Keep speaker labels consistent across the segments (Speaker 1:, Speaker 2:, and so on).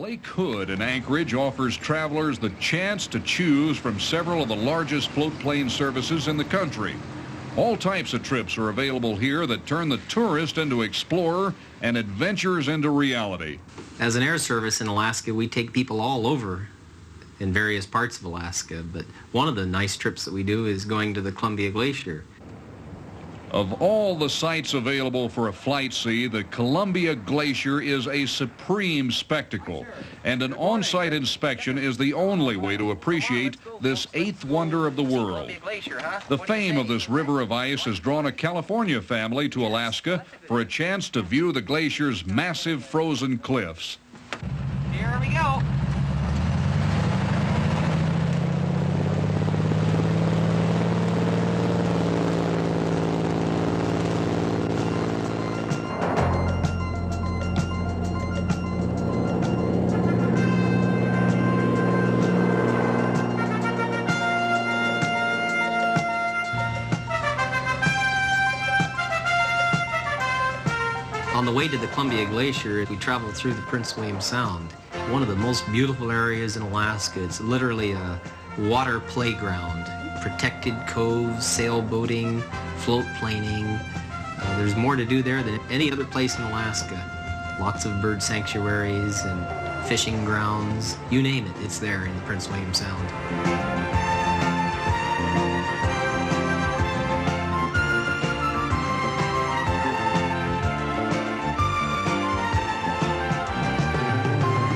Speaker 1: Lake Hood in Anchorage offers travelers the chance to choose from several of the largest float plane services in the country. All types of trips are available here that turn the tourist into explorer and adventures into reality.
Speaker 2: As an air service in Alaska, we take people all over in various parts of Alaska, but one of the nice trips that we do is going to the Columbia Glacier.
Speaker 1: Of all the sites available for a flight see, the Columbia Glacier is a supreme spectacle, and an on-site inspection is the only way to appreciate this eighth wonder of the world. The fame of this river of ice has drawn a California family to Alaska for a chance to view the glacier's massive frozen cliffs.
Speaker 2: Here we go. On the way to the Columbia Glacier, we traveled through the Prince William Sound, one of the most beautiful areas in Alaska. It's literally a water playground, protected coves, sailboating, float planing. There's more to do there than any other place in Alaska. Lots of bird sanctuaries and fishing grounds. You name it, it's there in the Prince William Sound.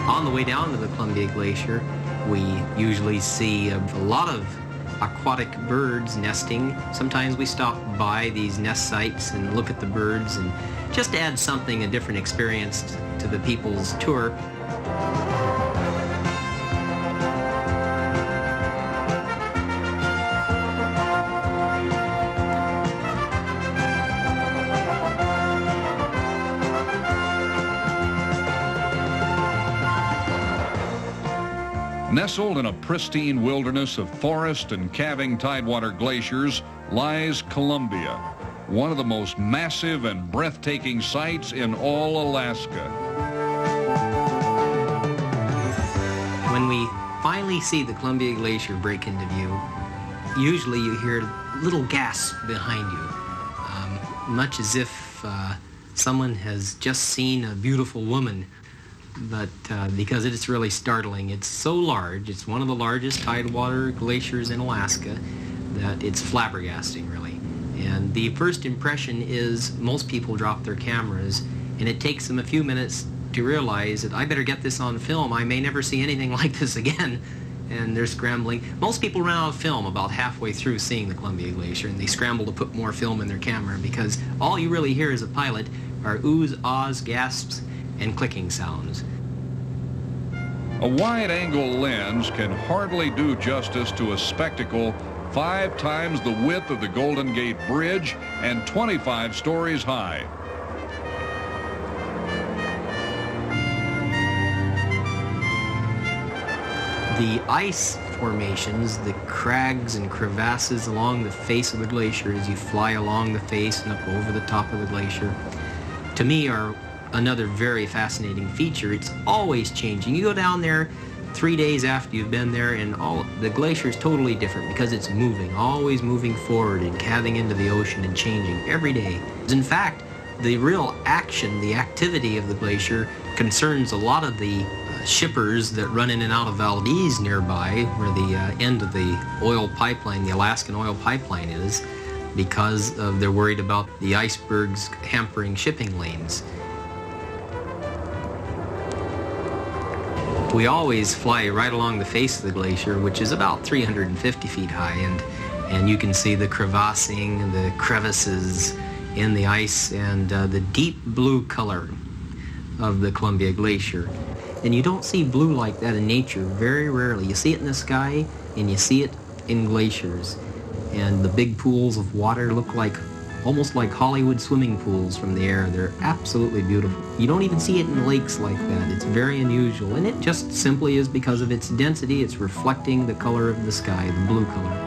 Speaker 2: On the way down to the Columbia Glacier, we usually see a lot of aquatic birds nesting. Sometimes we stop by these nest sites and look at the birds and just add something, a different experience to the people's tour.
Speaker 1: Nestled in a pristine wilderness of forest and calving tidewater glaciers lies Columbia, one of the most massive and breathtaking sights in all Alaska.
Speaker 2: When we finally see the Columbia Glacier break into view, usually you hear little gasps behind you, much as if someone has just seen a beautiful woman. But because it's really startling. It's so large, it's one of the largest tidewater glaciers in Alaska, that it's flabbergasting, really. And the first impression is most people drop their cameras, and it takes them a few minutes to realize that I better get this on film. I may never see anything like this again. And they're scrambling. Most people run out of film about halfway through seeing the Columbia Glacier, and they scramble to put more film in their camera, because all you really hear as a pilot are oohs, ahs, gasps, and clicking sounds.
Speaker 1: A wide-angle lens can hardly do justice to a spectacle 5 times the width of the Golden Gate Bridge and 25 stories high.
Speaker 2: The ice formations, the crags and crevasses along the face of the glacier as you fly along the face and up over the top of the glacier, to me are another very fascinating feature. It's always changing. You go down there 3 days after you've been there, and the glacier is totally different because it's moving, always moving forward and calving into the ocean and changing every day. In fact, the real action, the activity of the glacier concerns a lot of the shippers that run in and out of Valdez nearby, where the end of the oil pipeline, the Alaskan oil pipeline is, because they're worried about the icebergs hampering shipping lanes. We always fly right along the face of the glacier, which is about 350 feet high, and you can see the crevassing and the crevices in the ice and the deep blue color of the Columbia Glacier. And you don't see blue like that in nature very rarely. You see it in the sky and you see it in glaciers. And the big pools of water look like almost like Hollywood swimming pools from the air. They're absolutely beautiful. You don't even see it in lakes like that. It's very unusual, and it just simply is because of its density. It's reflecting the color of the sky, the blue color.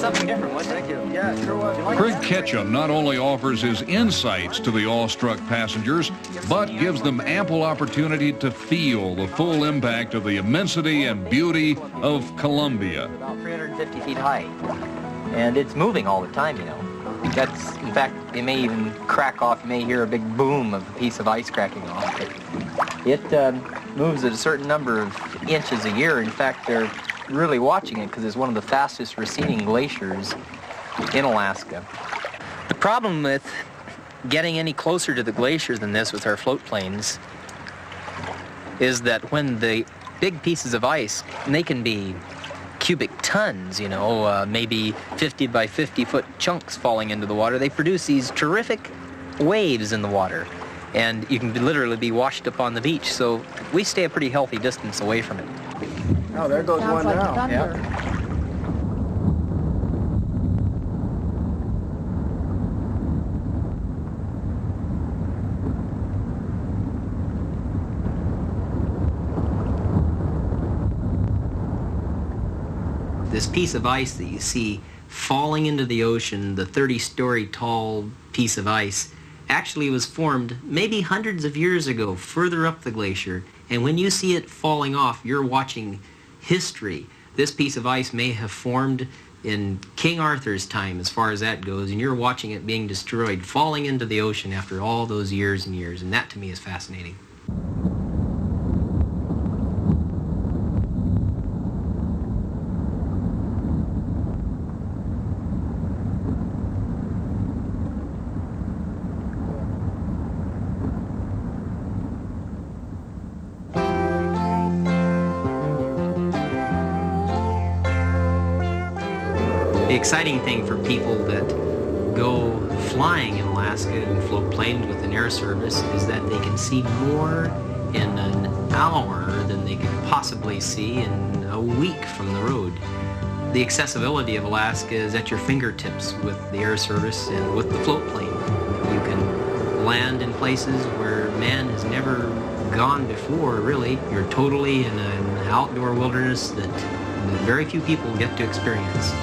Speaker 3: something different, wasn't it? Thank you. Yeah, sure was.
Speaker 1: Craig Ketchum not only offers his insights to the awestruck passengers, but gives them ample opportunity to feel the full impact of the immensity and beauty of Columbia.
Speaker 3: About 350 feet high, and it's moving all the time, you know. That's, in fact, it may even crack off. You may hear a big boom of a piece of ice cracking off. It moves at a certain number of inches a year. In fact, they're really watching it because it's one of the fastest receding glaciers in Alaska. The problem with getting any closer to the glaciers than this with our float planes is that when the big pieces of ice, and they can be cubic tons, you know, maybe 50 by 50 foot chunks falling into the water, they produce these terrific waves in the water, and you can literally be washed up on the beach. So we stay a pretty healthy distance away from it.
Speaker 4: Oh, there goes
Speaker 5: Sounds
Speaker 4: one
Speaker 5: like
Speaker 4: now.
Speaker 5: thunder.
Speaker 3: Yeah.
Speaker 2: This piece of ice that you see falling into the ocean, the 30-story tall piece of ice, actually was formed maybe hundreds of years ago further up the glacier. And when you see it falling off, you're watching history. This piece of ice may have formed in King Arthur's time, as far as that goes, and you're watching it being destroyed, falling into the ocean after all those years and years. And that, to me, is fascinating. The exciting thing for people that go flying in Alaska and float planes with an air service is that they can see more in an hour than they could possibly see in a week from the road. The accessibility of Alaska is at your fingertips with the air service and with the float plane. You can land in places where man has never gone before, really. You're totally in an outdoor wilderness that very few people get to experience.